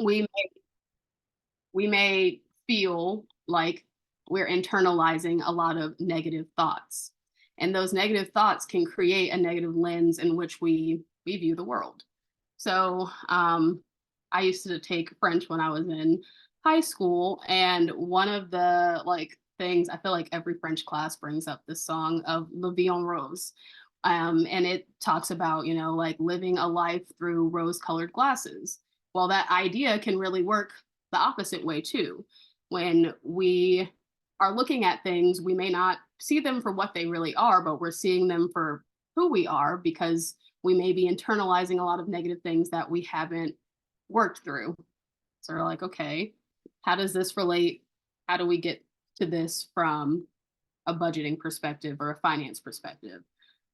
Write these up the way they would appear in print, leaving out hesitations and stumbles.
we we may feel like we're internalizing a lot of negative thoughts. And those negative thoughts can create a negative lens in which we view the world. So I used to take French when I was in high school, and one of the like things I feel like every French class brings up this song of La Vie en Rose. And it talks about, like living a life through rose colored glasses. Well, that idea can really work the opposite way too. When we are looking at things, we may not see them for what they really are, but we're seeing them for who we are because we may be internalizing a lot of negative things that we haven't worked through. So we're like, okay, how does this relate? How do we get to this from a budgeting perspective or a finance perspective?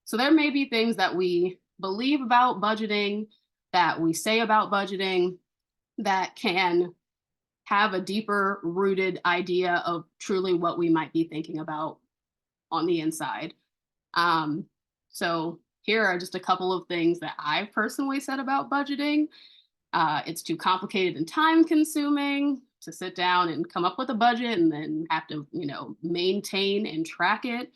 So there may be things that we believe about budgeting, that we say about budgeting, that can have a deeper rooted idea of truly what we might be thinking about on the inside. So here are just a couple of things that I've personally said about budgeting. It's too complicated and time consuming to sit down and come up with a budget and then have to, maintain and track it.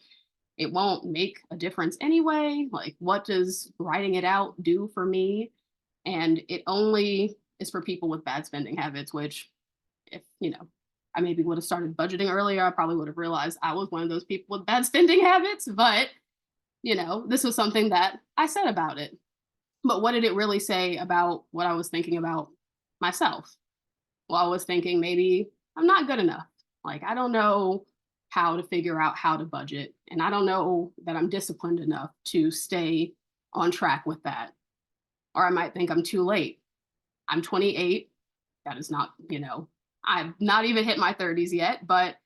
It won't make a difference anyway. Like, what does writing it out do for me? And it only is for people with bad spending habits, which, if, I maybe would have started budgeting earlier, I probably would have realized I was one of those people with bad spending habits. But, this was something that I said about it. But what did it really say about what I was thinking about myself? Well, I was thinking maybe I'm not good enough. Like, I don't know how to figure out how to budget. And I don't know that I'm disciplined enough to stay on track with that. Or I might think I'm too late. I'm 28. That is not, I've not even hit my 30s yet. But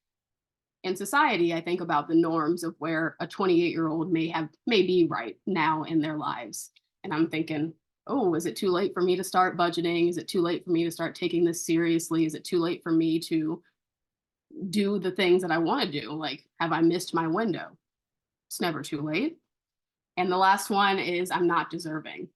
in society, I think about the norms of where a 28-year-old may be right now in their lives. And I'm thinking, oh, is it too late for me to start budgeting? Is it too late for me to start taking this seriously? Is it too late for me to do the things that I want to do? Like, have I missed my window? It's never too late. And the last one is I'm not deserving.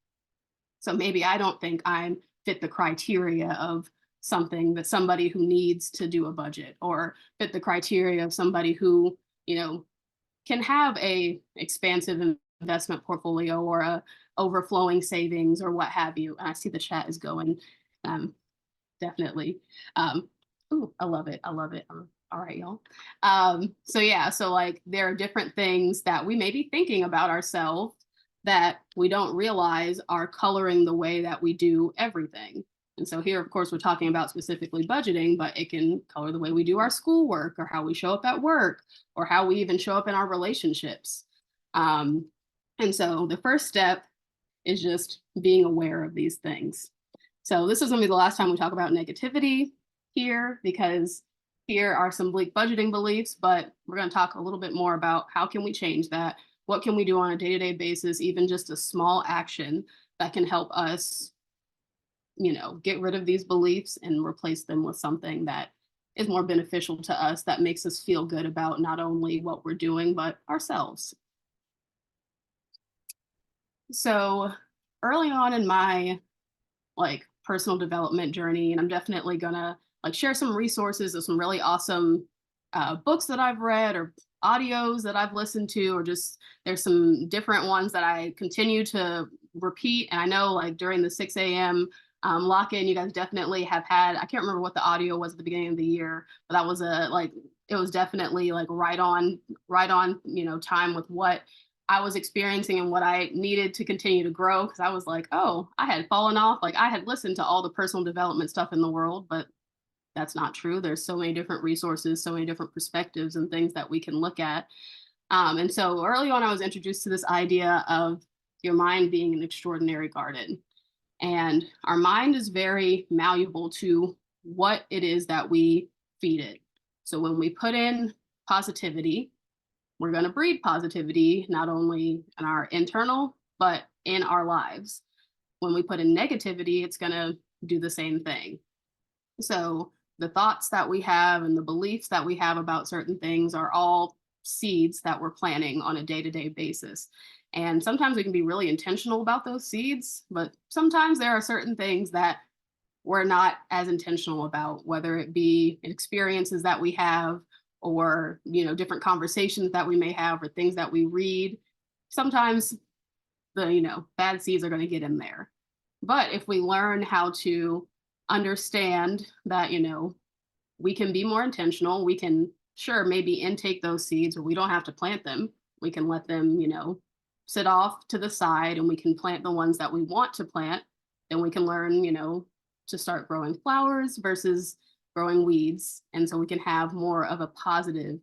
So maybe I don't think I'm fit the criteria of something that somebody who needs to do a budget, or fit the criteria of somebody who, can have a expansive investment portfolio or a overflowing savings or what have you. And I see the chat is going. Definitely. Ooh, I love it. I love it. All right, y'all. So yeah, so like there are different things that we may be thinking about ourselves that we don't realize are coloring the way that we do everything. And so here, of course, we're talking about specifically budgeting, but it can color the way we do our schoolwork or how we show up at work or how we even show up in our relationships. And so the first step is just being aware of these things. So this is going to be the last time we talk about negativity here, because here are some bleak budgeting beliefs, but we're going to talk a little bit more about how can we change that? What can we do on a day-to-day basis, even just a small action that can help us, get rid of these beliefs and replace them with something that is more beneficial to us, that makes us feel good about not only what we're doing, but ourselves. So early on in my personal development journey, and I'm definitely gonna share some resources of some really awesome books that I've read or audios that I've listened to, or just there's some different ones that I continue to repeat. And I know during the 6 a.m. Lock-in, you guys definitely have had, I can't remember what the audio was at the beginning of the year, but that was it was definitely right on, time with what I was experiencing and what I needed to continue to grow. Because I was like, oh, I had fallen off. I had listened to all the personal development stuff in the world, but that's not true. There's so many different resources, so many different perspectives and things that we can look at. And so early on, I was introduced to this idea of your mind being an extraordinary garden. And our mind is very malleable to what it is that we feed it. So when we put in positivity, we're going to breed positivity, not only in our internal, but in our lives. When we put in negativity, it's going to do the same thing. So the thoughts that we have and the beliefs that we have about certain things are all seeds that we're planting on a day-to-day basis. And sometimes we can be really intentional about those seeds, but sometimes there are certain things that we're not as intentional about, whether it be experiences that we have or, different conversations that we may have or things that we read. Sometimes the, bad seeds are going to get in there. But if we learn how to understand that, we can be more intentional, we can, sure, maybe intake those seeds, or we don't have to plant them. We can let them, sit off to the side, and we can plant the ones that we want to plant. Then we can learn, to start growing flowers versus growing weeds. And so we can have more of a positive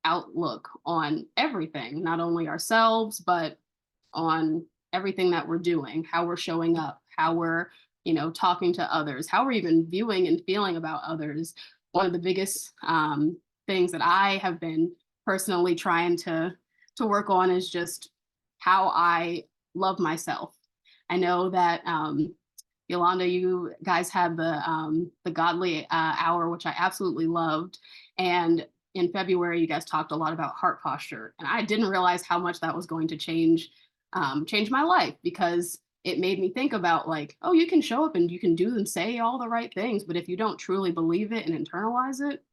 outlook on everything, not only ourselves, but on everything that we're doing, how we're showing up, how we're, talking to others, how we're even viewing and feeling about others. One of the biggest things that I have been personally trying to work on is just how I love myself. I know that Yolanda, you guys had the Godly Hour, which I absolutely loved, and in February, you guys talked a lot about heart posture, and I didn't realize how much that was going to change my life, because it made me think about, like, oh, you can show up and you can do and say all the right things, but if you don't truly believe it and internalize it,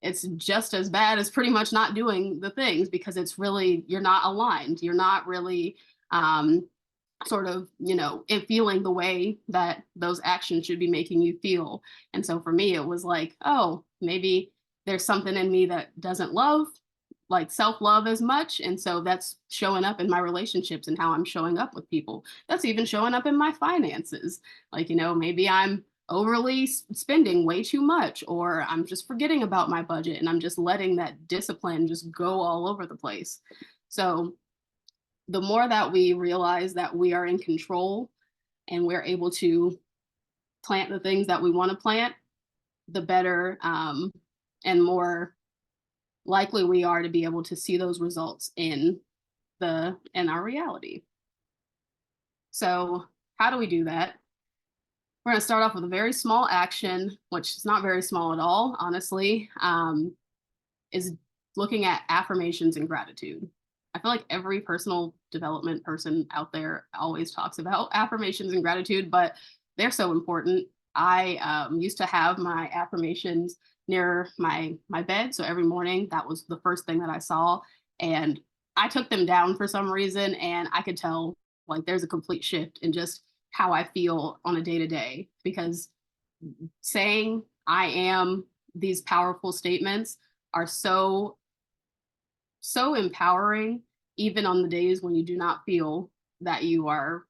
it's just as bad as pretty much not doing the things, because it's really, you're not aligned. You're not really sort of, in feeling the way that those actions should be making you feel. And so for me, it was like, oh, maybe there's something in me that doesn't love, like, self-love as much. And so that's showing up in my relationships and how I'm showing up with people. That's even showing up in my finances. Like, maybe I'm overly spending way too much, or I'm just forgetting about my budget and I'm just letting that discipline just go all over the place. So the more that we realize that we are in control and we're able to plant the things that we want to plant, the better and more likely we are to be able to see those results in our reality. So how do we do that? We're going to start off with a very small action, which is not very small at all, honestly, is looking at affirmations and gratitude. I feel like every personal development person out there always talks about affirmations and gratitude, but they're so important. I used to have my affirmations near my bed. So every morning, that was the first thing that I saw. And I took them down for some reason, and I could tell, like, there's a complete shift in just how I feel on a day-to-day, because saying I am these powerful statements are so empowering, even on the days when you do not feel that you are,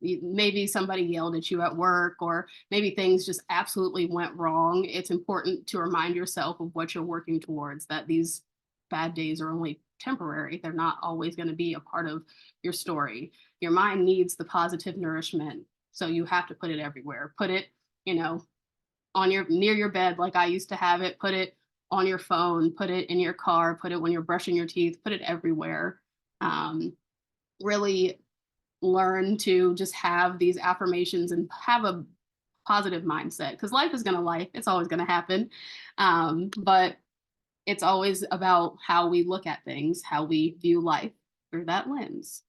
maybe somebody yelled at you at work, or maybe things just absolutely went wrong. It's important to remind yourself of what you're working towards, that these bad days are only temporary. They're not always going to be a part of your story. Your mind needs the positive nourishment. So you have to put it everywhere. Put it, on near your bed, like I used to have it. Put it on your phone, put it in your car, put it when you're brushing your teeth, put it everywhere. Really learn to just have these affirmations and have a positive mindset, because life is going to life. It's always going to happen. But it's always about how we look at things, how we view life through that lens.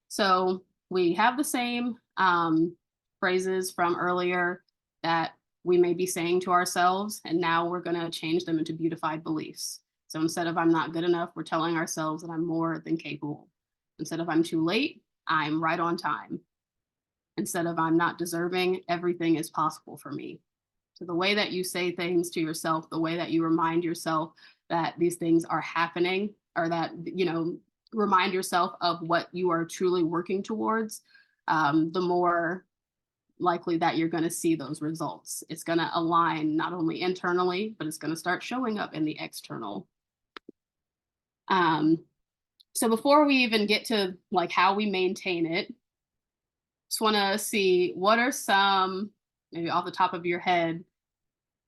So we have the same phrases from earlier that we may be saying to ourselves, and now we're going to change them into beautified beliefs. So instead of I'm not good enough, we're telling ourselves that I'm more than capable. Instead of I'm too late, I'm right on time. Instead of I'm not deserving, everything is possible for me. So the way that you say things to yourself, the way that you remind yourself that these things are happening, or that, remind yourself of what you are truly working towards, the more likely that you're going to see those results. It's going to align not only internally, but it's going to start showing up in the external. So before we even get to, like, how we maintain it, just want to see, what are some, maybe off the top of your head,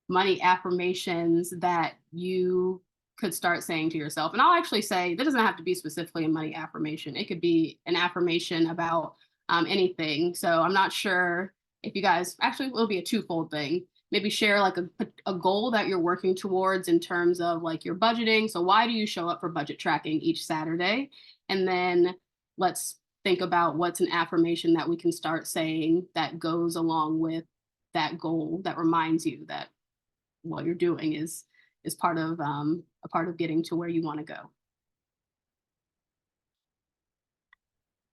money affirmations that you could start saying to yourself? And I'll actually say that doesn't have to be specifically a money affirmation. It could be an affirmation about anything. So I'm not sure if you guys, actually, it will be a twofold thing. Maybe share like a goal that you're working towards in terms of like your budgeting. So why do you show up for budget tracking each Saturday? And then let's think about what's an affirmation that we can start saying that goes along with that goal that reminds you that what you're doing is part of a part of getting to where you want to go.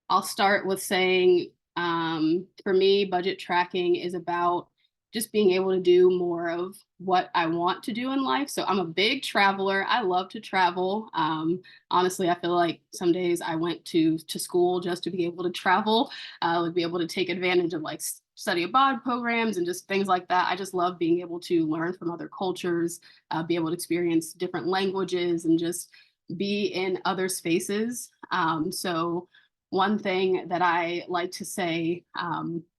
I'll start with saying, for me, budget tracking is about just being able to do more of what I want to do in life. So I'm a big traveler. I love to travel. Honestly, I feel like some days I went to school just to be able to travel, would be able to take advantage of like study abroad programs and just things like that. I just love being able to learn from other cultures, be able to experience different languages and just be in other spaces. So one thing that I like to say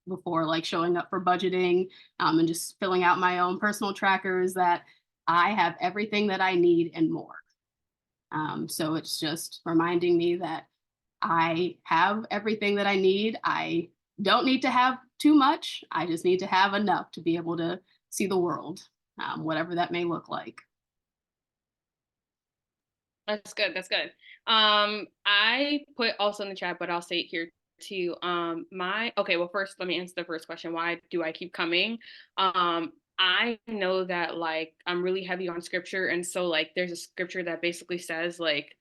before like showing up for budgeting and just filling out my own personal tracker is that I have everything that I need and more. So it's just reminding me that I have everything that I need. I don't need to have too much. I just need to have enough to be able to see the world, whatever that may look like. That's good. That's good. I put also in the chat, but I'll say it here too. Okay, well, first let me answer the first question. Why do I keep coming? I know that like I'm really heavy on scripture, and so like there's a scripture that basically says like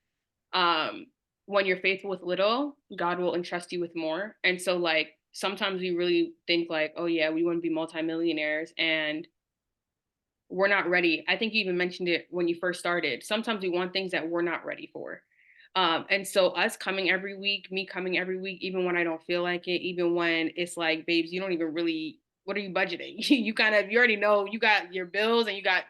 um when you're faithful with little, God will entrust you with more. And so like sometimes we really think like, oh yeah, we want to be multimillionaires, and we're not ready. I think you even mentioned it when you first started. Sometimes we want things that we're not ready for. And so us coming every week, me coming every week, even when I don't feel like it, even when it's like, babes, you don't even really, what are you budgeting? You kind of, you already know you got your bills and you got,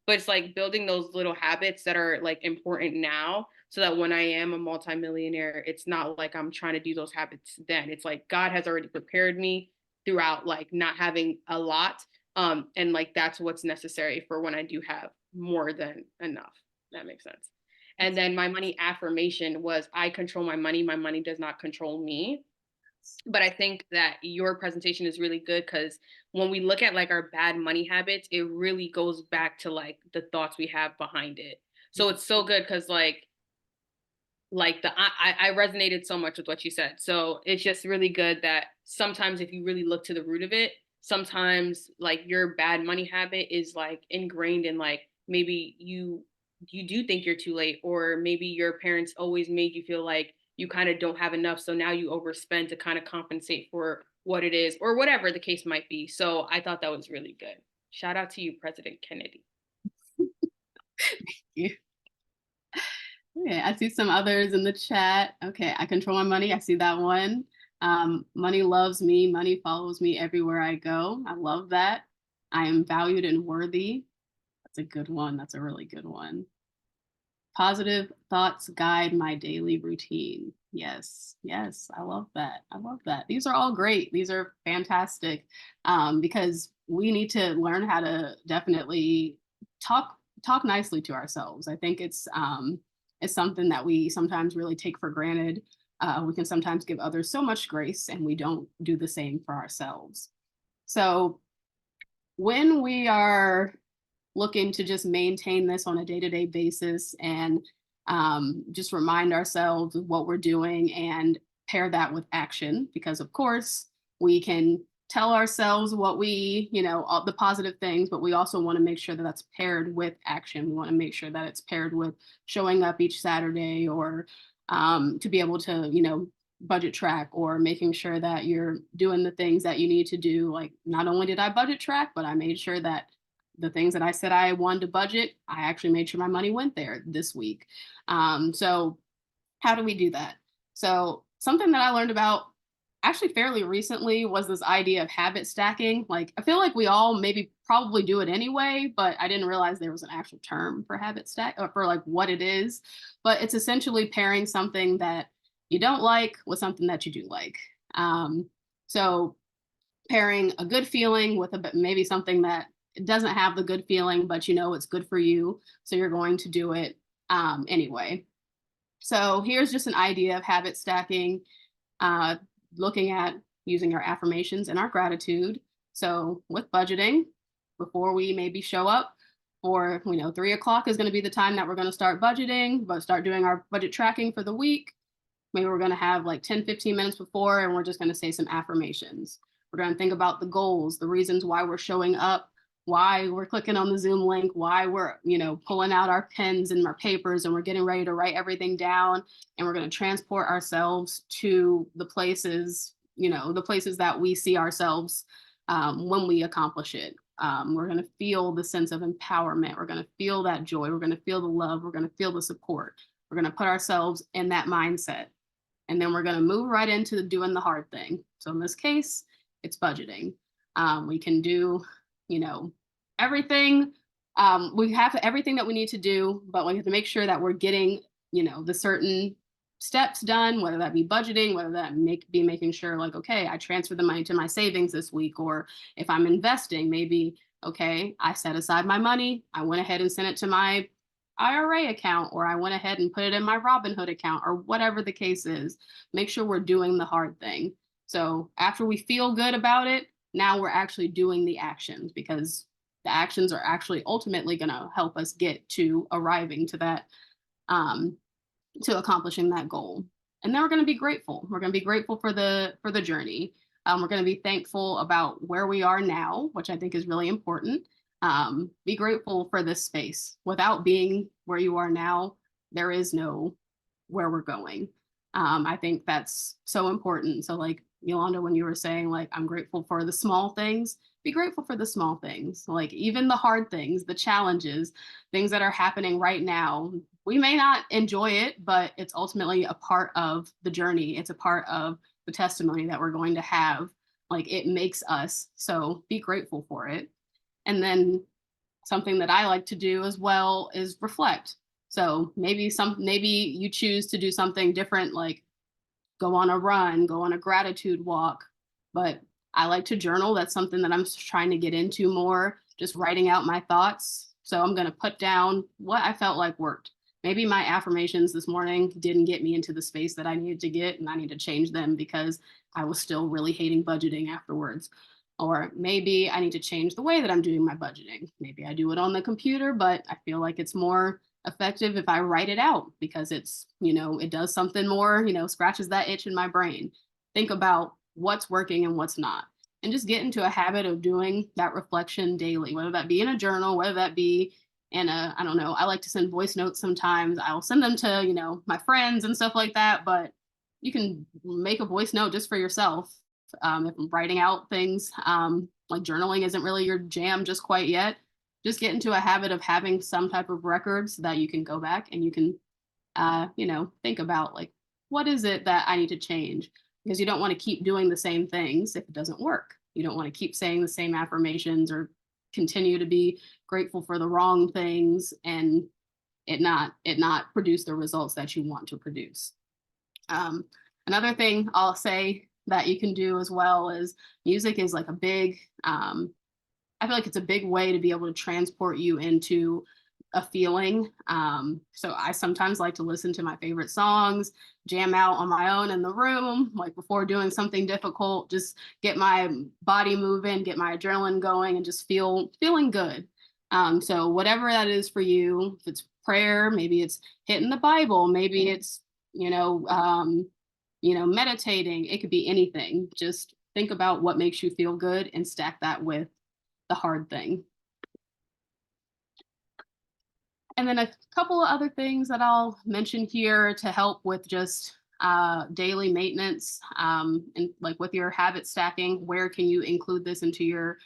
but it's like building those little habits that are like important now so that when I am a multimillionaire, it's not like I'm trying to do those habits then. It's like God has already prepared me throughout like not having a lot, and like that's what's necessary for when I do have more than enough. That makes sense. And then my money affirmation was I control my money does not control me. But I think that your presentation is really good because when we look at like our bad money habits, it really goes back to like the thoughts we have behind it. So it's so good because like I resonated so much with what you said. So it's just really good that sometimes if you really look to the root of it, sometimes like your bad money habit is like ingrained in like maybe you do think you're too late, or maybe your parents always made you feel like you kind of don't have enough, so now you overspend to kind of compensate for what it is or whatever the case might be. So I thought that was really good. Shout out to you, President Kennedy. Yeah. Okay, I see some others in the chat. Okay, I control my money. I see that one. Money loves me. Money follows me everywhere I go. I love that. I am valued and worthy. That's a good one. That's a really good one. Positive thoughts guide my daily routine. Yes, yes, I love that. I love that. These are all great. These are fantastic because we need to learn how to definitely talk nicely to ourselves. I think it's something that we sometimes really take for granted. We can sometimes give others so much grace, and we don't do the same for ourselves. So when we are looking to just maintain this on a day-to-day basis and just remind ourselves of what we're doing and pair that with action, because of course we can tell ourselves what we, all the positive things, but we also want to make sure that that's paired with action. We want to make sure that it's paired with showing up each Saturday, or to be able to, budget track, or making sure that you're doing the things that you need to do. Like, not only did I budget track, but I made sure that the things that I said I wanted to budget, I actually made sure my money went there this week. So how do we do that? So something that I learned about actually fairly recently was this idea of habit stacking. Like, I feel like we all maybe probably do it anyway, but I didn't realize there was an actual term for habit stack, or for like what it is. But it's essentially pairing something that you don't like with something that you do like. So pairing a good feeling with maybe something that doesn't have the good feeling, but it's good for you, so you're going to do it anyway. So here's just an idea of habit stacking, looking at using our affirmations and our gratitude. So with budgeting, before we maybe show up, or 3 o'clock is going to be the time that we're going to start budgeting, but start doing our budget tracking for the week. Maybe we're going to have like 10-15 minutes before, and we're just going to say some affirmations. We're going to think about the goals, the reasons why we're showing up, why we're clicking on the Zoom link, why we're, pulling out our pens and our papers and we're getting ready to write everything down. And we're going to transport ourselves to the places, the places that we see ourselves when we accomplish it. We're going to feel the sense of empowerment. We're going to feel that joy. We're going to feel the love. We're going to feel the support. We're going to put ourselves in that mindset. And then we're going to move right into doing the hard thing. So in this case, it's budgeting. We can do, everything. We have everything that we need to do, but we have to make sure that we're getting, the certain steps done, whether that be budgeting, whether that be making sure like, okay, I transfer the money to my savings this week, or if I'm investing, maybe, okay, I set aside my money, I went ahead and sent it to my IRA account, or I went ahead and put it in my Robinhood account, or whatever the case is. Make sure we're doing the hard thing. So after we feel good about it, now we're actually doing the actions, because the actions are actually ultimately going to help us get to arriving to that, to accomplishing that goal. And then we're going to be grateful. We're going to be grateful for the journey. We're going to be thankful about where we are now, which I think is really important. Be grateful for this space. Without being where you are now, there is no where we're going. I think that's so important. So like Yolanda, when you were saying like, I'm grateful for the small things, be grateful for the small things, like even the hard things, the challenges, things that are happening right now. We may not enjoy it, but it's ultimately a part of the journey. It's a part of the testimony that we're going to have. Like it makes us, so be grateful for it. And then something that I like to do as well is reflect. So maybe you choose to do something different, like go on a run, go on a gratitude walk. But I like to journal. That's something that I'm trying to get into more, just writing out my thoughts. So I'm going to put down what I felt like worked. Maybe my affirmations this morning didn't get me into the space that I needed to get, and I need to change them because I was still really hating budgeting afterwards. Or maybe I need to change the way that I'm doing my budgeting. Maybe I do it on the computer, but I feel like it's more effective if I write it out, because it's, it does something more, scratches that itch in my brain. Think about what's working and what's not, and just get into a habit of doing that reflection daily, whether that be in a journal, whether that be in I don't know, I like to send voice notes sometimes. I'll send them to, my friends and stuff like that, but you can make a voice note just for yourself. If I'm writing out things, like journaling isn't really your jam just quite yet, just get into a habit of having some type of record so that you can go back and you can, think about like, what is it that I need to change? Because you don't want to keep doing the same things if it doesn't work. You don't want to keep saying the same affirmations or continue to be grateful for the wrong things and it not produce the results that you want to produce. Another thing I'll say that you can do as well is music is like a big, I feel like it's a big way to be able to transport you into a feeling. So I sometimes like to listen to my favorite songs, jam out on my own in the room, like before doing something difficult, just get my body moving, get my adrenaline going, and just feeling good. So whatever that is for you, if it's prayer, maybe it's hitting the Bible, maybe it's, meditating, it could be anything. Just think about what makes you feel good and stack that with the hard thing. And then a couple of other things that I'll mention here to help with just daily maintenance, and like with your habit stacking, where can you include this into your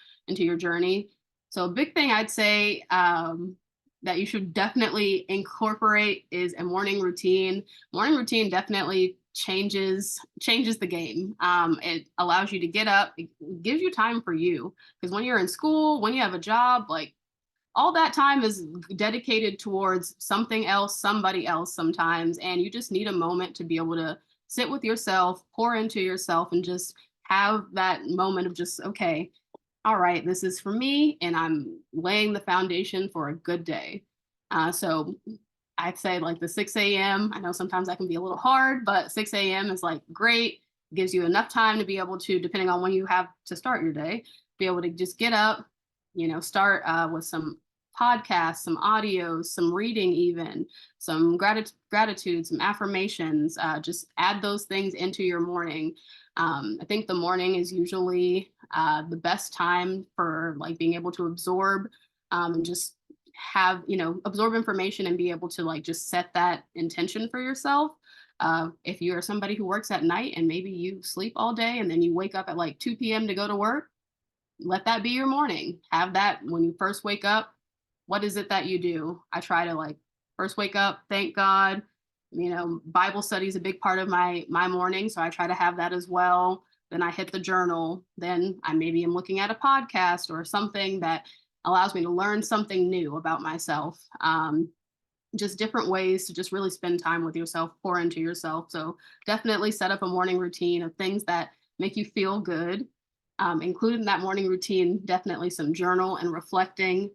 journey? So a big thing I'd say that you should definitely incorporate is a morning routine. Morning routine definitely changes the game. It allows you to get up. It gives you time for you, because when you're in school, when you have a job, like all that time is dedicated towards something else, somebody else sometimes, and you just need a moment to be able to sit with yourself, pour into yourself, and just have that moment of just, okay, all right, this is for me, and I'm laying the foundation for a good day. So I'd say like the 6 a.m. I know sometimes that can be a little hard, but 6 a.m. is like great. Gives you enough time to be able to, depending on when you have to start your day, be able to just get up, start with some podcasts, some audios, some reading, even some gratitude, some affirmations. Just add those things into your morning. I think the morning is usually the best time for like being able to absorb and just have, absorb information and be able to like just set that intention for yourself. If you're somebody who works at night and maybe you sleep all day and then you wake up at like 2 p.m. to go to work, let that be your morning. Have that when you first wake up. What is it that you do? I try to like first wake up, thank God. Bible study is a big part of my morning, so I try to have that as well. Then I hit the journal. Then I maybe am looking at a podcast or something that allows me to learn something new about myself. Just different ways to just really spend time with yourself, pour into yourself. So definitely set up a morning routine of things that make you feel good. Included in that morning routine, definitely some journal and reflecting.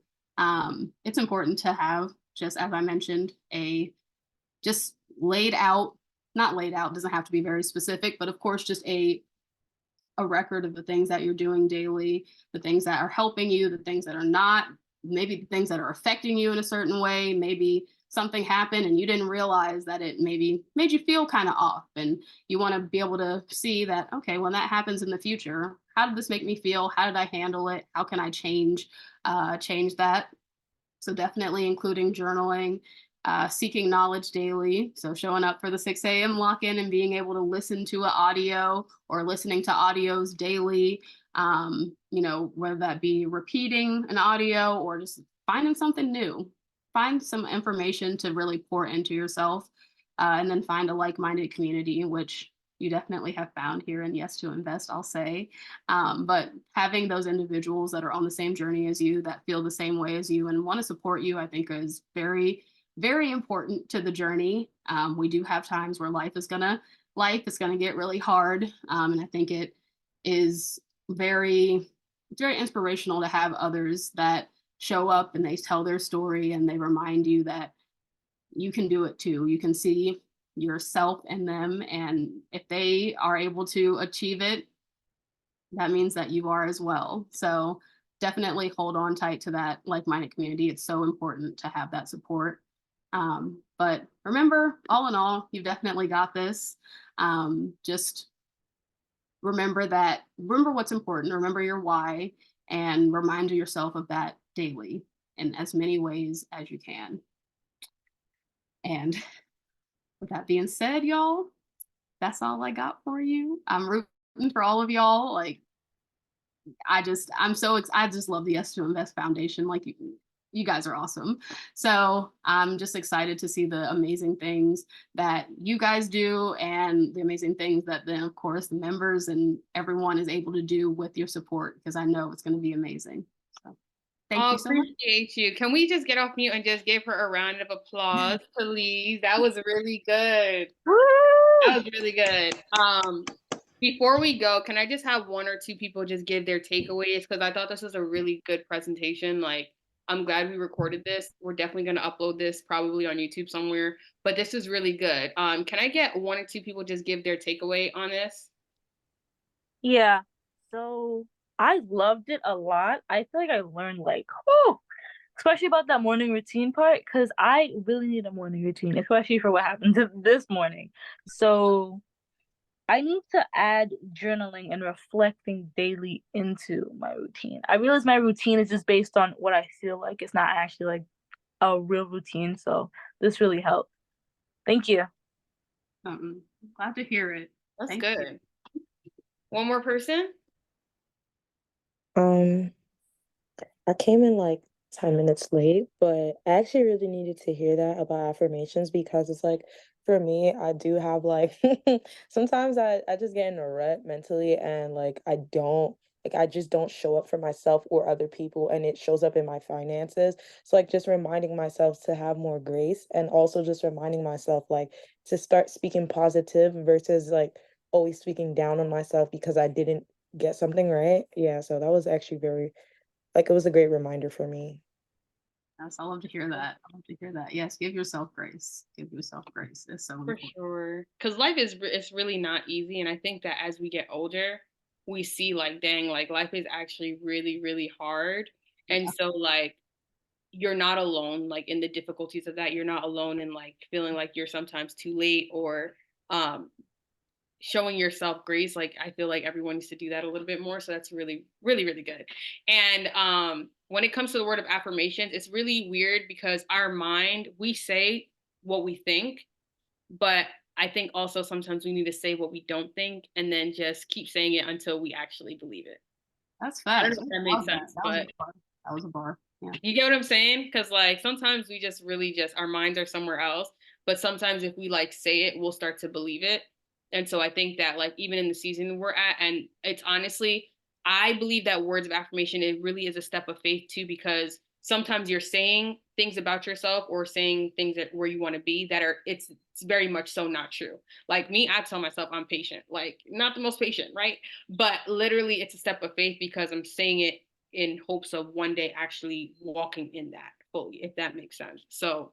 It's important to have, just as I mentioned, just laid out, not laid out, doesn't have to be very specific, but of course, just a record of the things that you're doing daily, the things that are helping you, the things that are not, maybe the things that are affecting you in a certain way. Maybe something happened and you didn't realize that it maybe made you feel kind of off. And you want to be able to see that, okay, when that happens in the future, how did this make me feel? How did I handle it? How can I change that? So definitely including journaling, seeking knowledge daily. So showing up for the 6 a.m. lock-in and being able to listen to an audio or listening to audios daily, whether that be repeating an audio or just finding something new. Find some information to really pour into yourself, and then find a like-minded community, which you definitely have found here in Yes to Invest, I'll say. But having those individuals that are on the same journey as you, that feel the same way as you and want to support you, I think is very, very important to the journey. We do have times where life is gonna get really hard. And I think it is very inspirational to have others that show up and they tell their story and they remind you that you can do it too. You can see yourself in them. And if they are able to achieve it, that means that you are as well. So definitely hold on tight to that like-minded community. It's so important to have that support. But remember, all in all, you've definitely got this. Just remember what's important, remember your why, and remind yourself of that daily in as many ways as you can. And with that being said, y'all, that's all I got for you. I'm rooting for all of y'all. Like, I just love the Yes to Invest Foundation. Like, you guys are awesome. So I'm just excited to see the amazing things that you guys do and the amazing things that then, of course, the members and everyone is able to do with your support, because I know it's going to be amazing. So thank Oh, you so much. appreciate you. Can we just get off mute and just give her a round of applause, please? That was really good. That was really good. Before we go, can I just have one or two people just give their takeaways? Because I thought this was a really good presentation. Like, I'm glad we recorded this. We're definitely going to upload this probably on YouTube somewhere, but this is really good. Can I get one or two people just give their takeaway on this? Yeah. So I loved it a lot. I feel like I learned like, whew, especially about that morning routine part, because I really need a morning routine, especially for what happened this morning. So I need to add journaling and reflecting daily into my routine. I realize my routine is just based on what I feel like. It's not actually like a real routine. So this really helped. Thank you. Glad to hear it. That's Thank you. good. One more person? Um, I came in like 10 minutes late, but I actually really needed to hear that about affirmations because it's like for me, I do have like sometimes I just get in a rut mentally and I just don't show up for myself or other people and it shows up in my finances. So like just reminding myself to have more grace and also just reminding myself like to start speaking positive versus like always speaking down on myself because I didn't get something right. Yeah, so that was actually very it was a great reminder for me. Yes, I love to hear that. I love to hear that. Yes, give yourself grace. Give yourself grace. It's so For important. sure. Because life is it's really not easy. And I think that as we get older, we see like, dang, like life is actually really, really hard. And Yeah. so like you're not alone like in the difficulties of that. You're not alone in like feeling like you're sometimes too late or um showing yourself grace. Like, I feel like everyone needs to do that a little bit more. So that's really, really, really good. And when it comes to the word of affirmations, it's really weird because our mind, we say what we think, but I think also sometimes we need to say what we don't think and then just keep saying it until we actually believe it. That's I don't facts. know if that I makes love that. sense, That was a but bar. That was a bar. Yeah. you get what I'm saying? Because like sometimes we just really just our minds are somewhere else, but sometimes if we like say it, we'll start to believe it. And so I think that like even in the season we're at, and it's honestly, I believe that words of affirmation, it really is a step of faith too, because sometimes you're saying things about yourself or saying things that where you want to be that are it's very much so not true. Like me, I tell myself I'm patient, like not the most patient, right? But literally it's a step of faith because I'm saying it in hopes of one day actually walking in that fully, if that makes sense. So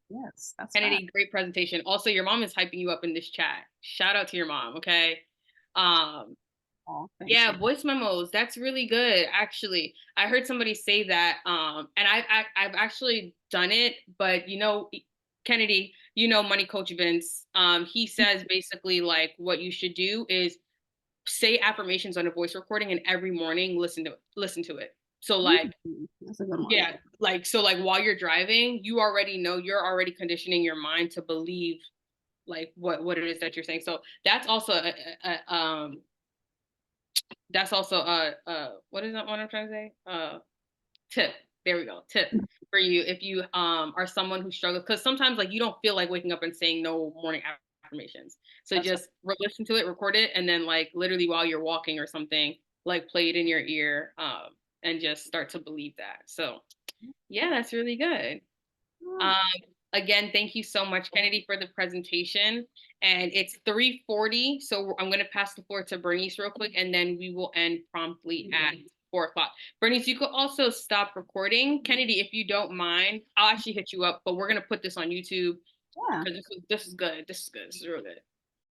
Yes, that's Kennedy, great presentation. Also, your mom is hyping you up in this chat. Shout out to your mom, okay? Um, Oh, thank yeah, you. voice memos. That's really good. Actually, I heard somebody say that, and I've actually done it. But you know, Kennedy, you know, Money Coach Vince. He says basically like what you should do is say affirmations on a voice recording, and every morning listen to it. So like That's a good one. yeah, like so like while you're driving, you already know you're already conditioning your mind to believe like what it is that you're saying. So that's also that's also what is that one I'm trying to say? Tip. There we go. Tip for you if you are someone who struggles, because sometimes like you don't feel like waking up and saying no morning affirmations. So That's just listen to it, record it, and then like literally while you're walking or something, like play it in your ear, and just start to believe that. So yeah, that's really good. Um, again, thank you so much, Kennedy, for the presentation. And it's 3:40, so I'm going to pass the floor to Bernice real quick, and then we will end promptly at 4 o'clock. Bernice, you could also stop recording. Kennedy, if you don't mind, I'll actually hit you up, but we're going to put this on YouTube Yeah. because this is good. This is good. This is real good.